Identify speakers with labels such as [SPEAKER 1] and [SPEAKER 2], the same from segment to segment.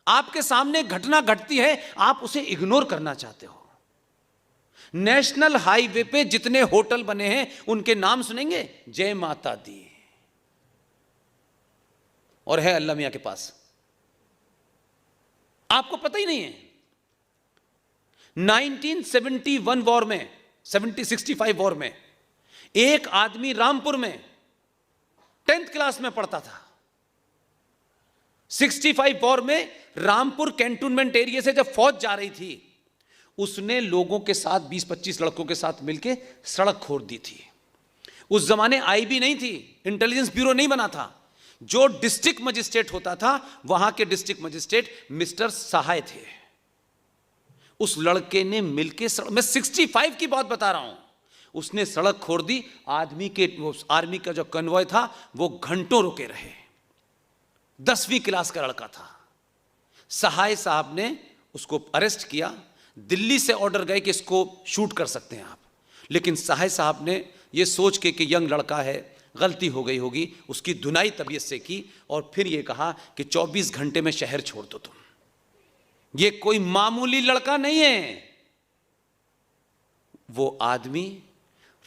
[SPEAKER 1] आपके सामने घटना घटती है, आप उसे इग्नोर करना चाहते हो। नेशनल हाईवे पे जितने होटल बने हैं उनके नाम सुनेंगे, जय माता दी, और है अल्लाह मियां के पास। आपको पता ही नहीं है 1971 वॉर में, 65 वॉर में एक आदमी रामपुर में 10th क्लास में पढ़ता था। 65 वॉर में रामपुर कैंटोनमेंट एरिया से जब फौज जा रही थी, उसने लोगों के साथ 20-25 लड़कों के साथ मिलकर सड़क खोद दी थी। उस जमाने आईबी नहीं थी, इंटेलिजेंस ब्यूरो नहीं बना था। जो डिस्ट्रिक्ट मजिस्ट्रेट होता था, वहां के डिस्ट्रिक्ट मजिस्ट्रेट मिस्टर सहाय थे। उस लड़के ने मिलकर, मैं 65 की बात बता रहा हूं, उसने सड़क खोद दी। आर्मी का जो कन्वॉय था वो घंटों रुके रहे। 10वीं क्लास का लड़का था। सहाय साहब ने उसको अरेस्ट किया। दिल्ली से ऑर्डर गए कि इसको शूट कर सकते हैं आप, लेकिन सहाय साहब ने यह सोच के कि यंग लड़का है, गलती हो गई होगी, उसकी धुनाई तबीयत से की और फिर यह कहा कि 24 घंटे में शहर छोड़ दो तुम। ये कोई मामूली लड़का नहीं है। वो आदमी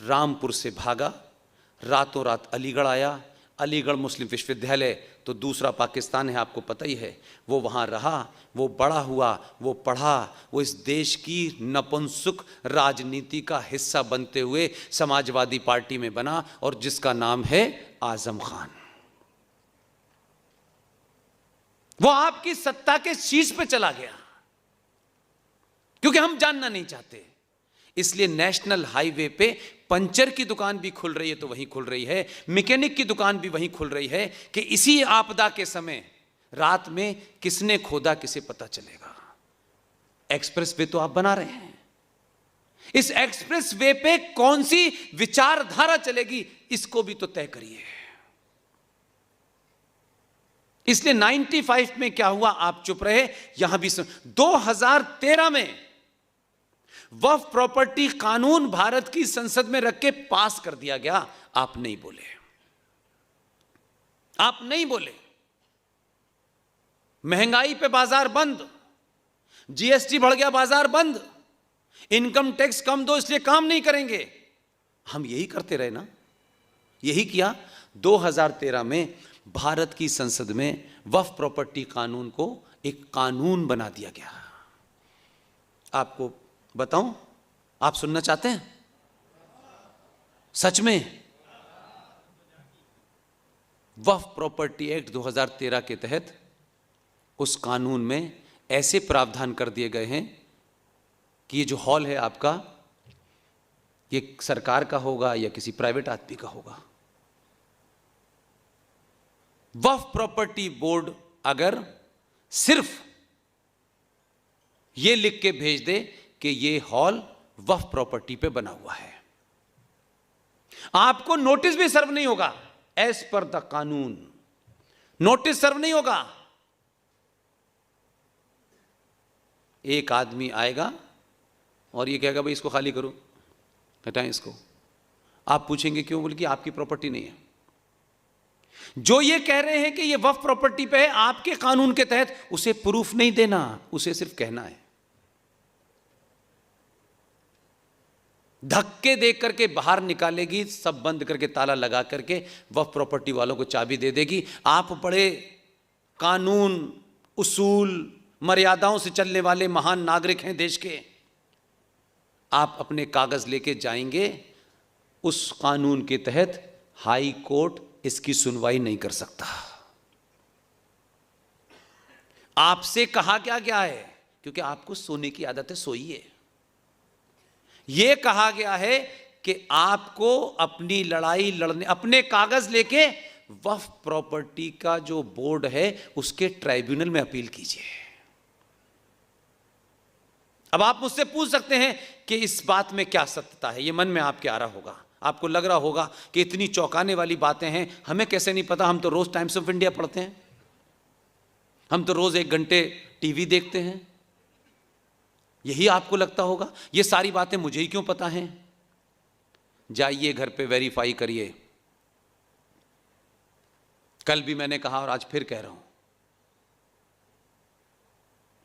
[SPEAKER 1] रामपुर से भागा, रातों रात अलीगढ़ आया। अलीगढ़ मुस्लिम विश्वविद्यालय तो दूसरा पाकिस्तान है, आपको पता ही है। वो वहाँ रहा, वो बड़ा हुआ, वो पढ़ा, वो इस देश की नपुंसक राजनीति का हिस्सा बनते हुए समाजवादी पार्टी में बना, और जिसका नाम है आजम खान। वो आपकी सत्ता के शीर्ष पे चला गया, क्योंकि हम जानना नहीं चाहते। इसलिए नेशनल हाईवे पे पंचर की दुकान भी खुल रही है तो वहीं खुल रही है, मैकेनिक की दुकान भी वहीं खुल रही है कि इसी आपदा के समय रात में किसने खोदा किसे पता चलेगा। एक्सप्रेस वे तो आप बना रहे हैं, इस एक्सप्रेस वे पे कौन सी विचारधारा चलेगी इसको भी तो तय करिए। इसलिए 95 में क्या हुआ, आप चुप रहे। यहां भी 2013 में वक्फ प्रॉपर्टी कानून भारत की संसद में रख के पास कर दिया गया। आप नहीं बोले, आप नहीं बोले। महंगाई पे बाजार बंद, जीएसटी बढ़ गया, बाजार बंद, इनकम टैक्स कम दो इसलिए काम नहीं करेंगे। हम यही करते रहे ना, यही किया। 2013 में भारत की संसद में वक्फ प्रॉपर्टी कानून को एक कानून बना दिया गया। आपको बताऊं, आप सुनना चाहते हैं? सच में वक्फ प्रॉपर्टी एक्ट 2013 के तहत उस कानून में ऐसे प्रावधान कर दिए गए हैं कि ये जो हॉल है आपका, ये सरकार का होगा या किसी प्राइवेट आदमी का होगा। वक्फ प्रॉपर्टी बोर्ड अगर सिर्फ ये लिख के भेज दे कि ये हॉल वक्फ प्रॉपर्टी पे बना हुआ है, आपको नोटिस भी सर्व नहीं होगा। एज पर द कानून नोटिस सर्व नहीं होगा। एक आदमी आएगा और ये कहेगा भाई इसको खाली करो, हटाएं इसको। आप पूछेंगे क्यों? बोले कि आपकी प्रॉपर्टी नहीं है। जो ये कह रहे हैं कि ये वक्फ प्रॉपर्टी पे है, आपके कानून के तहत उसे प्रूफ नहीं देना, उसे सिर्फ कहना है। धक्के देख करके बाहर निकालेगी, सब बंद करके ताला लगा करके वक्फ प्रॉपर्टी वालों को चाबी दे देगी। आप बड़े कानून, उसूल, मर्यादाओं से चलने वाले महान नागरिक हैं देश के। आप अपने कागज लेके जाएंगे, उस कानून के तहत हाई कोर्ट इसकी सुनवाई नहीं कर सकता। आपसे कहा क्या गया है, क्योंकि आपको सोने की आदत है, सोइए। यह कहा गया है कि आपको अपनी लड़ाई लड़ने, अपने कागज लेके वक्फ प्रॉपर्टी का जो बोर्ड है उसके ट्राइब्यूनल में अपील कीजिए। अब आप मुझसे पूछ सकते हैं कि इस बात में क्या सत्यता है। यह मन में आपके आ रहा होगा, आपको लग रहा होगा कि इतनी चौंकाने वाली बातें हैं, हमें कैसे नहीं पता। हम तो रोज टाइम्स ऑफ इंडिया पढ़ते हैं, हम तो रोज 1 घंटे टीवी देखते हैं। यही आपको लगता होगा ये सारी बातें मुझे ही क्यों पता हैं। जाइए घर पे वेरीफाई करिए। कल भी मैंने कहा और आज फिर कह रहा हूं,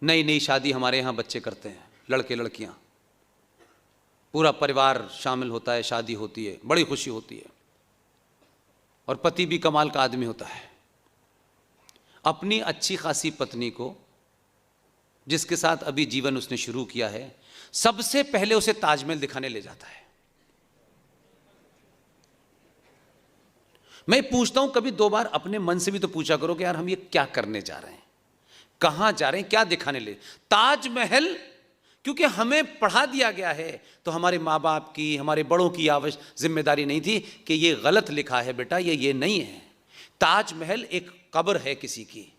[SPEAKER 1] नई नई शादी हमारे यहाँ बच्चे करते हैं, लड़के लड़कियाँ, पूरा परिवार शामिल होता है, शादी होती है, बड़ी खुशी होती है, और पति भी कमाल का आदमी होता है। अपनी अच्छी खासी पत्नी को, जिसके साथ अभी जीवन उसने शुरू किया है, सबसे पहले उसे ताजमहल दिखाने ले जाता है। मैं पूछता हूं, कभी 2 बार अपने मन से भी तो पूछा करो कि यार हम ये क्या करने जा रहे हैं, कहां जा रहे हैं, क्या दिखाने ले। ताजमहल क्योंकि हमें पढ़ा दिया गया है, तो हमारे माँ बाप की, हमारे बड़ों की जिम्मेदारी नहीं थी कि ये गलत लिखा है बेटा, ये नहीं है। ताजमहल एक कब्र है किसी की,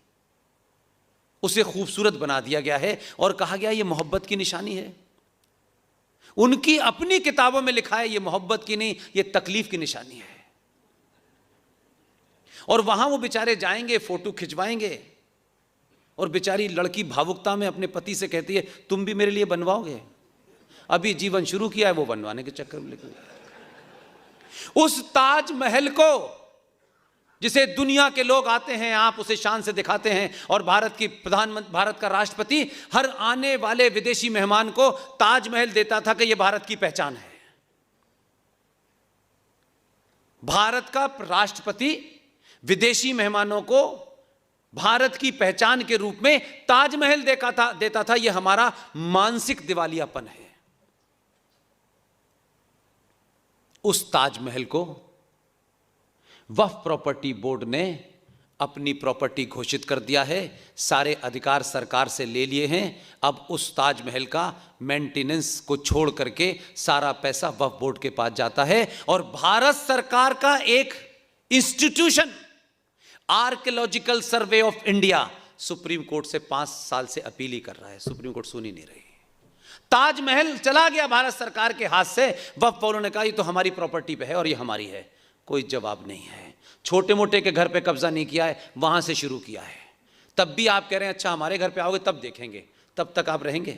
[SPEAKER 1] उसे खूबसूरत बना दिया गया है और कहा गया ये मोहब्बत की निशानी है। उनकी अपनी किताबों में लिखा है ये मोहब्बत की नहीं, ये तकलीफ की निशानी है। और वहां वो बेचारे जाएंगे, फोटो खिंचवाएंगे, और बेचारी लड़की भावुकता में अपने पति से कहती है तुम भी मेरे लिए बनवाओगे, अभी जीवन शुरू किया है, वो बनवाने के चक्कर में लगे। उस ताजमहल को जिसे दुनिया के लोग आते हैं, आप उसे शान से दिखाते हैं, और भारत का राष्ट्रपति हर आने वाले विदेशी मेहमान को ताजमहल देता था कि यह भारत की पहचान है। भारत का राष्ट्रपति विदेशी मेहमानों को भारत की पहचान के रूप में ताजमहल देता था। यह हमारा मानसिक दिवालियापन है। उस ताजमहल को वक्फ प्रॉपर्टी बोर्ड ने अपनी प्रॉपर्टी घोषित कर दिया है, सारे अधिकार सरकार से ले लिए हैं। अब उस ताजमहल का मेंटेनेंस को छोड़ करके सारा पैसा वक्फ बोर्ड के पास जाता है, और भारत सरकार का एक institution archaeological survey of India supreme court से 5 साल से अपील ही कर रहा है, सुप्रीम कोर्ट सुन ही नहीं रही। ताजमहल चला गया भारत सरकार के हाथ से, वक्फ बोर्ड ने कहा ये तो हमारी प्रॉपर्टी पे है और ये हमारी है। कोई जवाब नहीं है। छोटे मोटे के घर पे कब्जा नहीं किया है, वहां से शुरू किया है। तब भी आप कह रहे हैं अच्छा हमारे घर पे आओगे तब देखेंगे, तब तक आप रहेंगे।